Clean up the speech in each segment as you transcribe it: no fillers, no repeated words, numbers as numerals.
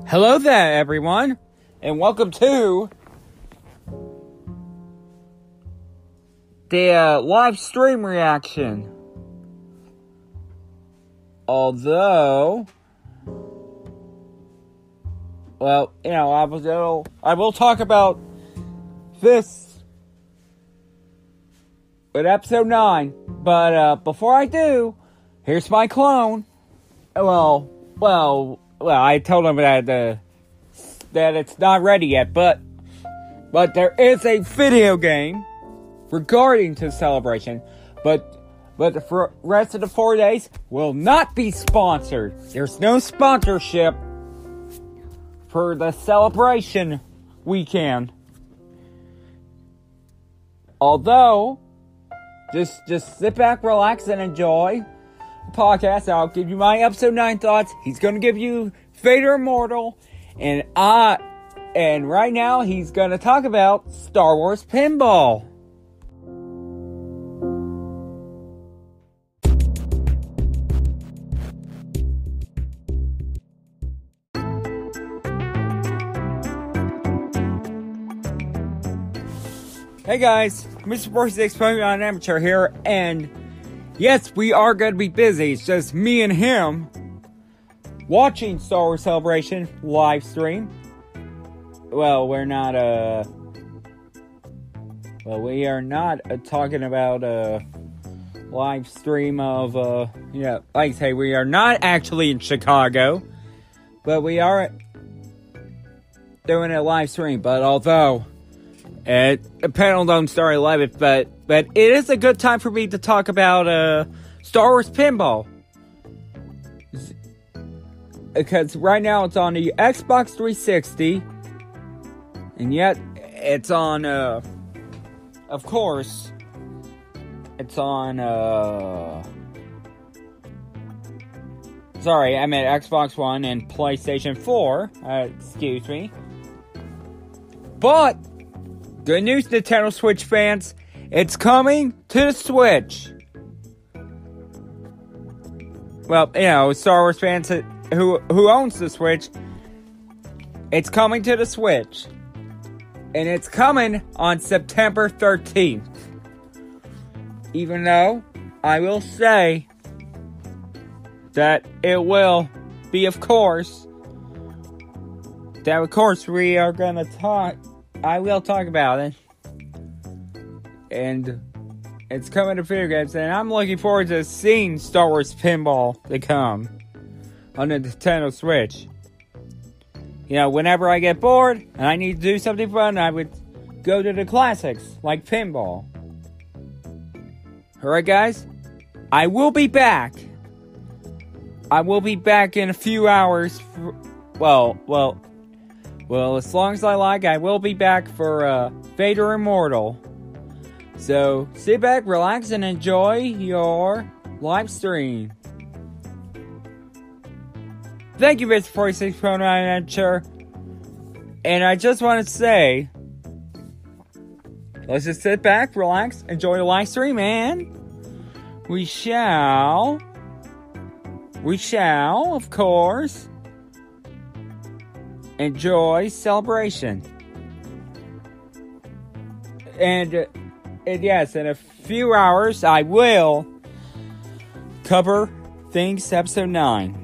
Hello there, everyone, and welcome to the live stream reaction. Although, well, I will talk about this with episode 9, but before I do, here's my clone. Well, I told him that it's not ready yet, but there is a video game regarding to celebration, but the rest of the 4 days will not be sponsored. There's no sponsorship for the celebration weekend. Although, just sit back, relax, and enjoy the podcast. I'll give you my episode 9 thoughts. He's going to give you Vader Immortal, and right now he's going to talk about Star Wars Pinball. Hey guys, Mr. 46 on Amateur here, and yes, we are going to be busy. It's just me and him watching Star Wars Celebration live stream. Well, we are not talking about a live stream of, like I say, we are not actually in Chicago, but we are doing a live stream. But although the panel don't start at 11, but it is a good time for me to talk about Star Wars Pinball. Because right now it's on the Xbox 360, and yet it's on, of course, it's on, sorry, I meant Xbox One and PlayStation 4, excuse me. But good news, Nintendo Switch fans, it's coming to the Switch. Well, Star Wars fans who owns the Switch, it's coming to the Switch. And it's coming on September 13th. Even though, I will say that it will be, of course, we are gonna talk. I will talk about it. And it's coming to video games, and I'm looking forward to seeing Star Wars Pinball to come on the Nintendo Switch. Whenever I get bored and I need to do something fun, I would go to the classics, like pinball. Alright guys, I will be back. I will be back in a few hours. Well, as long as I like, I will be back for Vader Immortal. So, sit back, relax, and enjoy your live stream. Thank you, Mr. 46 Amateur. And I just want to say, let's just sit back, relax, enjoy the live stream, and we shall, of course, enjoy celebration. And yes, in a few hours, I will cover things episode 9.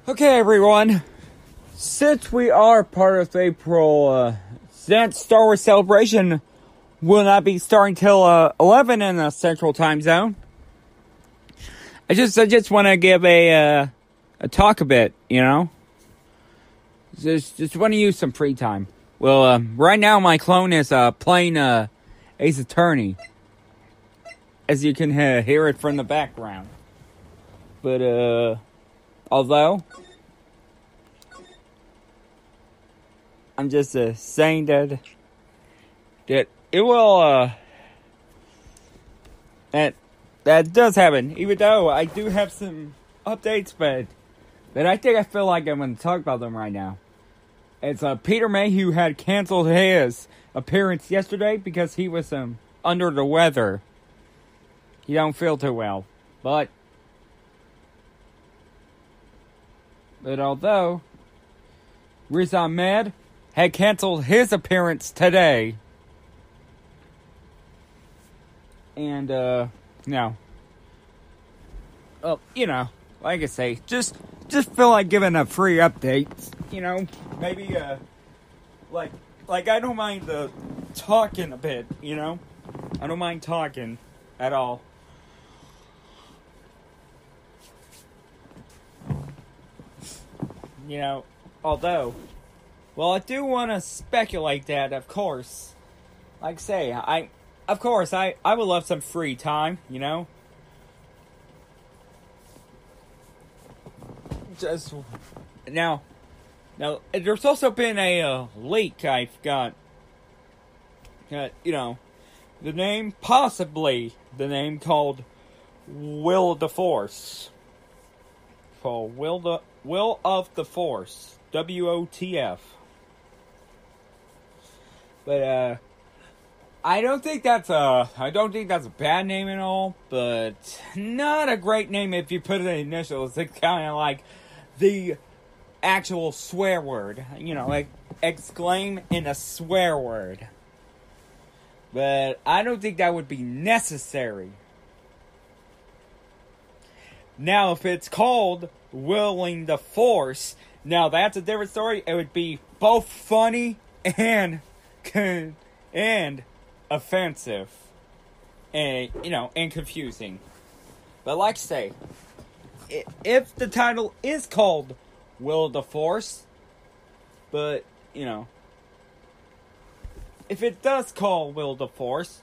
Okay, everyone. Since we are part of April, since Star Wars Celebration will not be starting till 11 in the Central Time Zone, I just want to give a talk a bit, Just want to use some free time. Well, right now my clone is playing Ace Attorney, as you can hear it from the background. But although I'm just saying that it will that does happen. Even though I do have some updates, but I feel like I'm going to talk about them right now. It's Peter May, who had canceled his appearance yesterday because he was under the weather. He don't feel too well. But But although Riz Ahmed had canceled his appearance today, and no, well, you know, like I say, just feel like giving a free update. You know, maybe like I don't mind talking a bit. You know, I don't mind talking at all. You know, although, well, I do want to speculate that, of course, like I say, I would love some free time, you know? Just, now, there's also been a leak I've got, you know, possibly the name called Will of the Force. Called Will of the Force, WOTF. But I don't think that's a bad name at all, but not a great name if you put it in initials. It's kind of like the actual swear word, you know, like exclaim in a swear word. But I don't think that would be necessary. Now, if it's called Willing the Force, now that's a different story. It would be both funny and offensive, and you know, and confusing. But like I say, if the title is called Will the Force, but you know, if it does call Will the Force,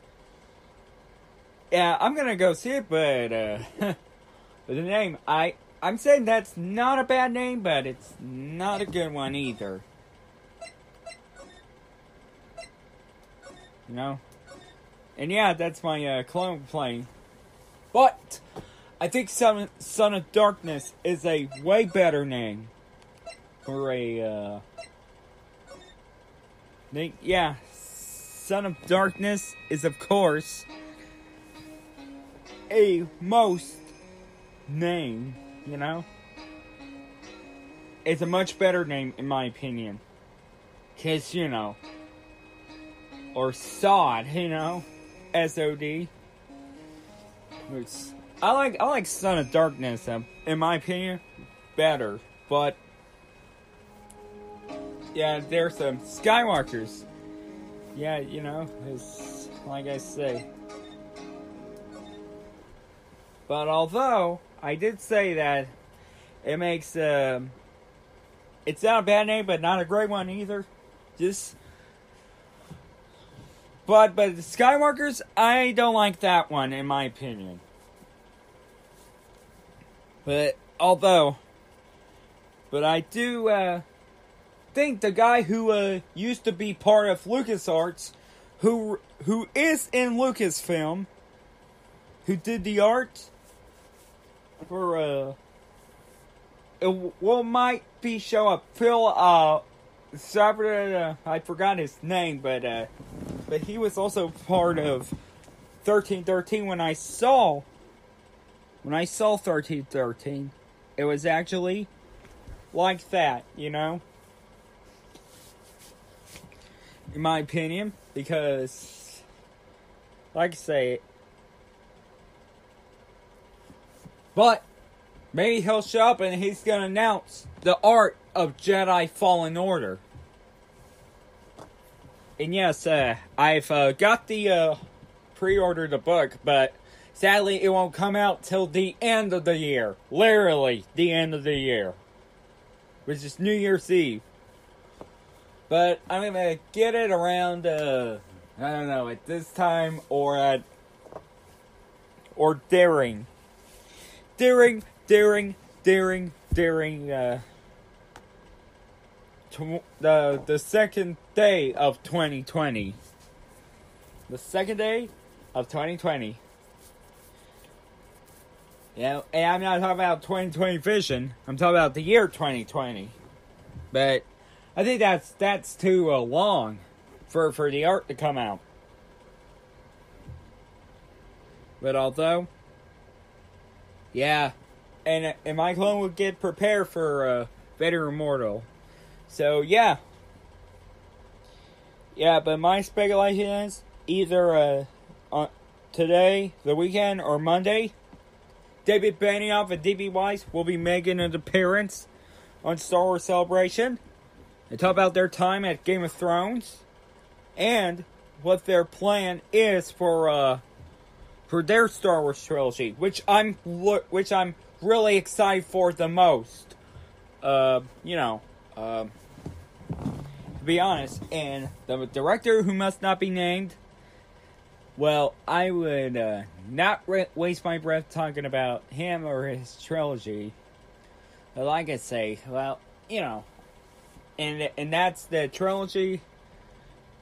yeah, I'm gonna go see it. But but the name, I'm saying that's not a bad name, but it's not a good one either. You know? And yeah, that's my clone playing. But I think Son of Darkness is a way better name for a yeah, Son of Darkness is of course a most name, you know? It's a much better name in my opinion. 'Cause, you know, or SOD, you know? SOD. I like Son of Darkness, in my opinion, better. But yeah, there's some Skywalkers. Yeah, you know, it's like I say. But although I did say that it makes it's not a bad name, but not a great one either. But the Skywalkers, I don't like that one in my opinion. But I do think the guy who used to be part of LucasArts, who is in Lucasfilm, who did the art for might be show up. Phil I forgot his name, but he was also part of 1313. When I saw 1313, it was actually like that, you know? In my opinion, because like I say, but maybe he'll show up and he's gonna announce the art of Jedi Fallen Order. And yes, I've got the pre-ordered the book, but sadly it won't come out till the end of the year. Literally, the end of the year, which is New Year's Eve. But I'm gonna get it around I don't know, at this time or during the second day of 2020. The second day of 2020. Yeah, and I'm not talking about 2020 vision. I'm talking about the year 2020. But I think that's too long for the art to come out. But although, yeah, and my clone would get prepared for Vader Immortal. So, yeah. Yeah, but my speculation is either today, the weekend, or Monday, David Benioff and D.B. Weiss will be making an appearance on Star Wars Celebration and talk about their time at Game of Thrones and what their plan is for their Star Wars trilogy, which I'm really excited for the most. To be honest, and the director who must not be named, well, I would not waste my breath talking about him or his trilogy. But like I say, well, and that's the trilogy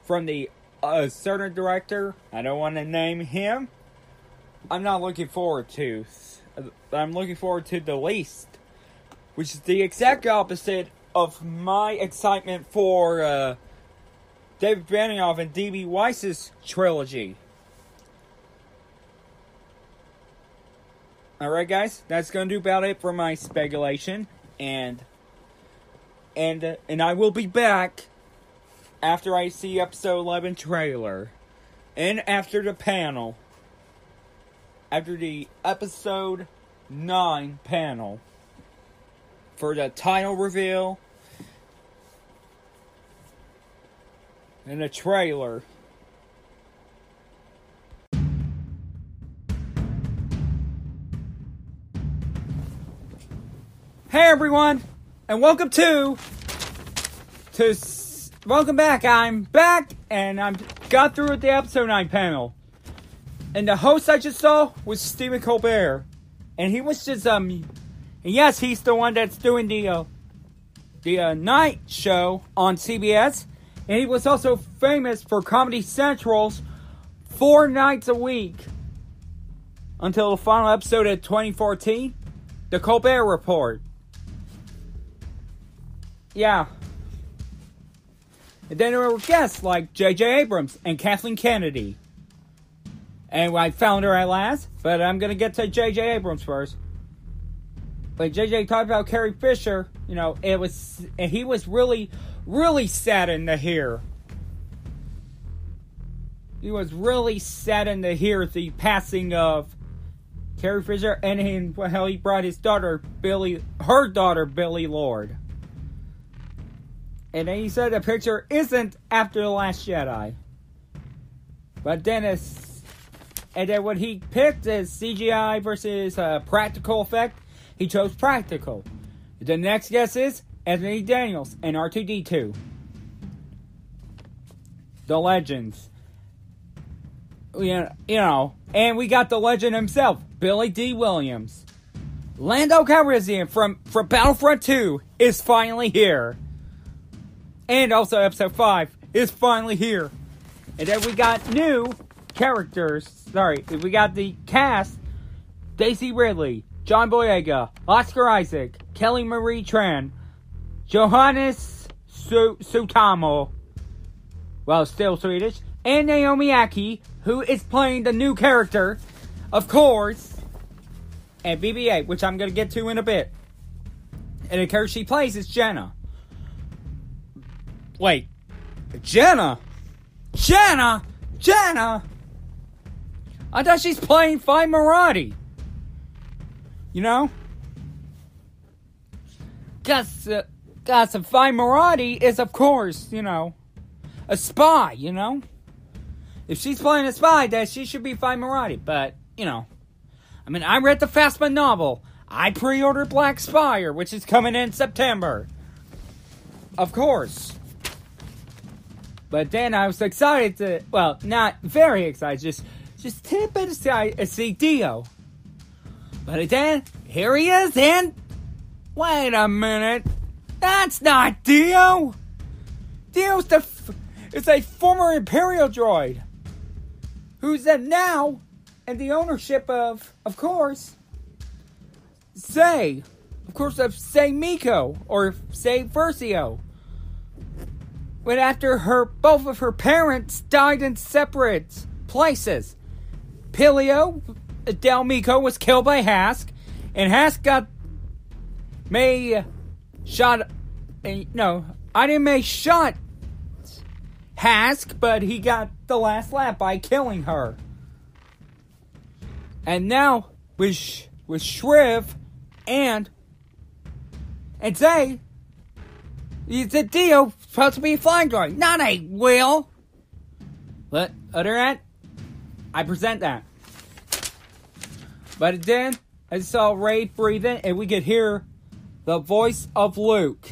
from the certain director. I don't want to name him. I'm not looking forward to. I'm looking forward to the least, which is the exact opposite of my excitement for David Benioff and D.B. Weiss's trilogy. Alright, guys, that's going to do about it for my speculation, and I will be back after I see episode 11 trailer, and after the panel, after the episode 9 panel, for the title reveal, and the trailer. Hey everyone, and welcome welcome back. I'm back, and I got through with the episode 9 panel. And the host I just saw was Stephen Colbert. And he was just, and yes, he's the one that's doing the night show on CBS. And he was also famous for Comedy Central's 4 nights a week until the final episode of 2014, The Colbert Report. Yeah. And then there were guests like J.J. Abrams and Kathleen Kennedy. And I found her at last, but I'm going to get to J.J. Abrams first. But J.J. talked about Carrie Fisher. He was really, really saddened to hear. He was really saddened to hear the passing of Carrie Fisher, and he brought his daughter, Billy Lord. And then he said the picture isn't after The Last Jedi. But then when he picked his CGI versus practical effect, he chose practical. The next guess is Anthony Daniels and R2-D2. The legends. And we got the legend himself, Billy D. Williams. Lando Calrissian from Battlefront 2 is finally here. And also episode 5 is finally here. And then we got new characters. We got the cast. Daisy Ridley, John Boyega, Oscar Isaac, Kelly Marie Tran, Johannes Sutamo, well, still Swedish, and Naomi Aki, who is playing the new character, of course, and BB-8, which I'm going to get to in a bit. And the character she plays is Jenna. Wait, Jenna? I thought she's playing Fi Maradi. Because Fi Maradi is, of course, a spy, If she's playing a spy, then she should be Fi Maradi. But, I read the Phasma novel. I pre-ordered Black Spire, which is coming in September. Of course. But then I was excited to, well, not very excited, just a bit excited to see Dio. But then, here he is, and wait a minute, that's not Dio. Dio's it's a former Imperial droid, who's now in the ownership of course, Say Miko, or Say Versio. But after both of her parents died in separate places. Pilio, Del Miko, was killed by Hask, and Hask shot Hask, but he got the last laugh by killing her. And now with Shriv and Zay, the Dio supposed to be a flying droid, not a Will. But other than that, I present that. But then I saw Rey breathing, and we could hear the voice of Luke.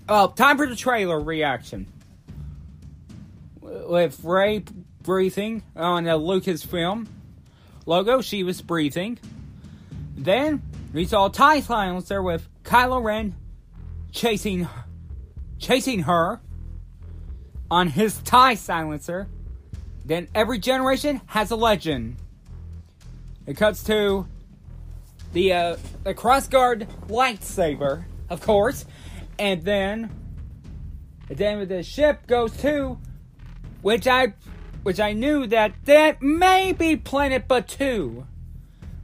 Oh, time for the trailer reaction. With Rey breathing on the Lucasfilm logo, she was breathing. Then we saw a TIE silencer with Kylo Ren chasing her on his TIE silencer. Then every generation has a legend. It cuts to the crossguard lightsaber, of course, and then the ship goes to, which I knew that may be Planet Batuu,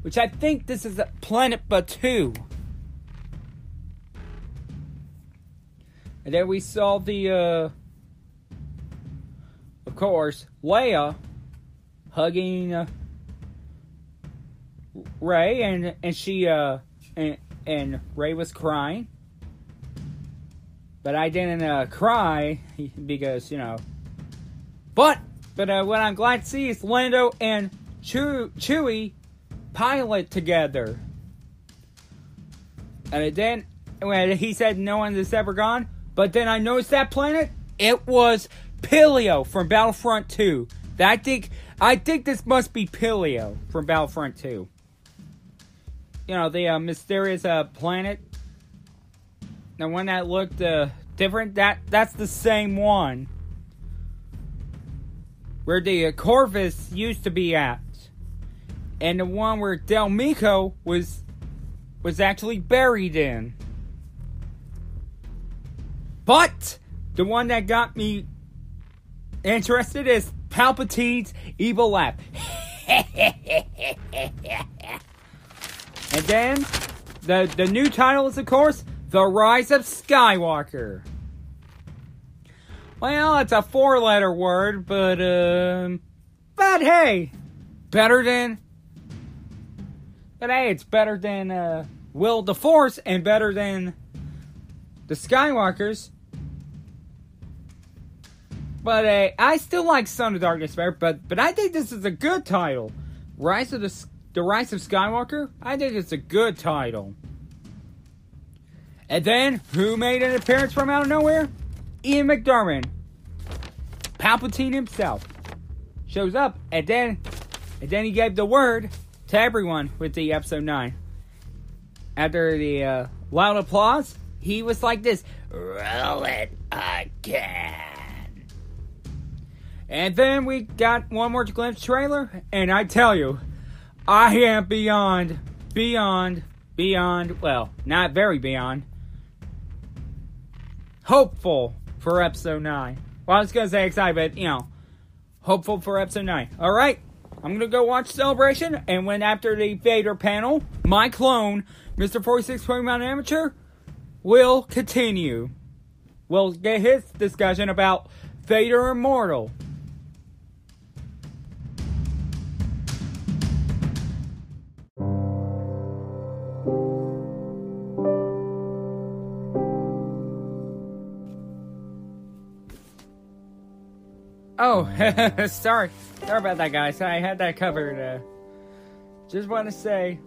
which I think this is Planet Batuu. And then we saw of course, Leia hugging Rey, and she and Rey was crying, but I didn't cry because But what I'm glad to see is Lando and Chewie pilot together. And then when he said no one has ever gone, but then I noticed that planet, it was Pilio from Battlefront 2. I think this must be Pilio from Battlefront 2. The mysterious planet. The one that looked different. That's the same one where the Corvus used to be at, and the one where Del Meeko was actually buried in. But the one that got me interested is Palpatine's evil laugh. And then the new title is, of course, The Rise of Skywalker. Well, it's a 4-letter word, but hey, it's better than Will of the Force and better than the Skywalkers. But I still like Son of Darkness better, but I think this is a good title. The Rise of Skywalker, I think it's a good title. And then, who made an appearance from out of nowhere? Ian McDiarmid, Palpatine himself, shows up, and then he gave the word to everyone with the episode 9. After the loud applause, he was like this: "Roll it again." And then we got one more glimpse trailer, and I tell you, I am beyond, well, not very beyond, hopeful for episode 9. Well, I was going to say excited, but, hopeful for episode 9. Alright, I'm going to go watch Celebration, and when after the Vader panel, my clone, Mr. 46 Pokemon Amateur, will continue. We'll get his discussion about Vader Immortal. Oh, sorry about that, guys. I had that covered. Just want to say,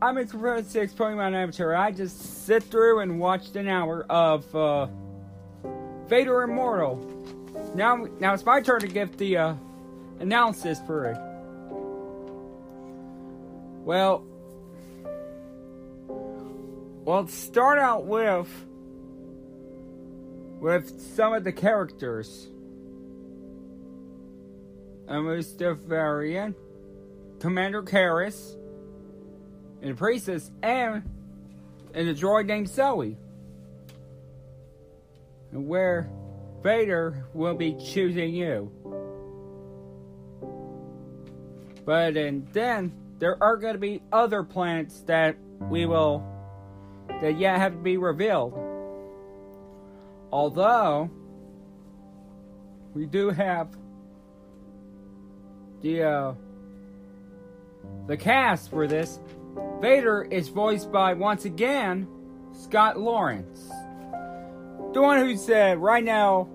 I'm a 46 Pokemon Amateur. I just sit through and watched an hour of Vader Immortal. Now it's my turn to give the analysis for it. Well, start out with some of the characters. Mustafarian, Commander Karras, and the Priestess, and the droid named Zoe. And where Vader will be choosing you. But and then there are going to be other planets that yet have to be revealed. Although, we do have the cast for this. Vader is voiced by, once again, Scott Lawrence. The one who said right now,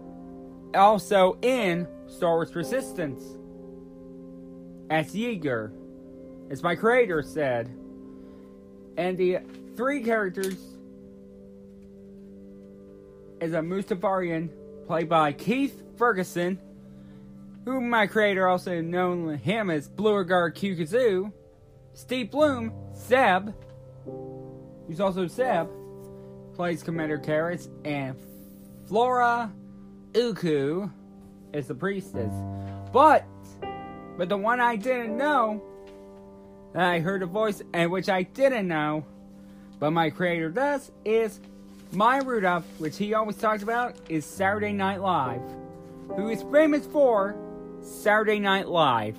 also in Star Wars Resistance, as Yeager, as my creator said. And the three characters is a Mustafarian, played by Keith Ferguson, who my creator also known him as Beauregard Q Kazoo. Steve Bloom, Zeb, who's also Zeb, plays Commander Karras, and Flora Uku is the priestess. But the one I didn't know, that I heard a voice, and which I didn't know, but my creator does, is Maya Rudolph, which he always talks about, is Saturday Night Live, who is famous for Saturday Night Live.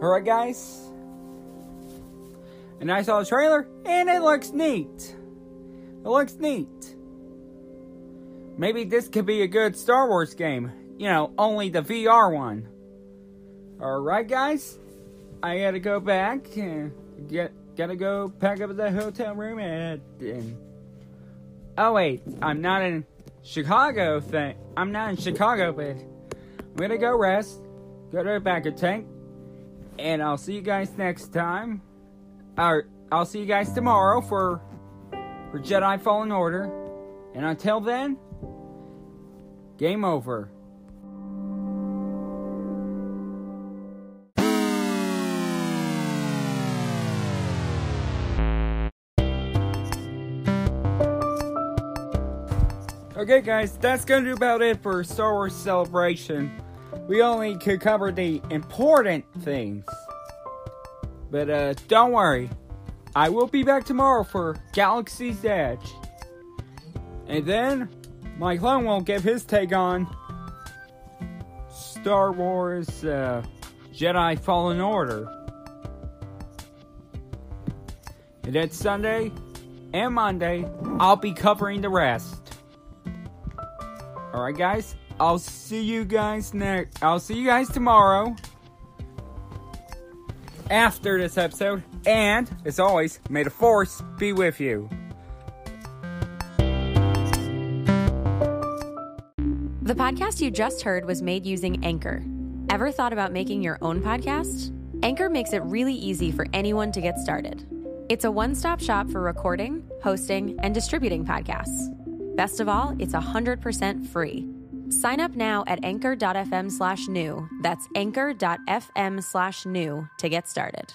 Alright guys, and I saw the trailer, and it looks neat. It looks neat. Maybe this could be a good Star Wars game. You know, only the VR one. Alright guys, I gotta go back and gotta go pack up the hotel room and oh wait, I'm not in Chicago, but I'm gonna go rest, go to the backup tank, and I'll see you guys next time. I'll see you guys tomorrow for Jedi Fallen Order. And until then, game over. Okay guys, that's gonna do about it for Star Wars Celebration. We only could cover the important things. But don't worry, I will be back tomorrow for Galaxy's Edge. And then, my clone will give his take on Star Wars Jedi Fallen Order. And then Sunday and Monday, I'll be covering the rest. Alright guys, I'll see you guys tomorrow after this episode. And, as always, may the Force be with you. The podcast you just heard was made using Anchor. Ever thought about making your own podcast? Anchor makes it really easy for anyone to get started. It's a one-stop shop for recording, hosting, and distributing podcasts. Best of all, it's 100% free. Sign up now at anchor.fm/new. That's anchor.fm/new to get started.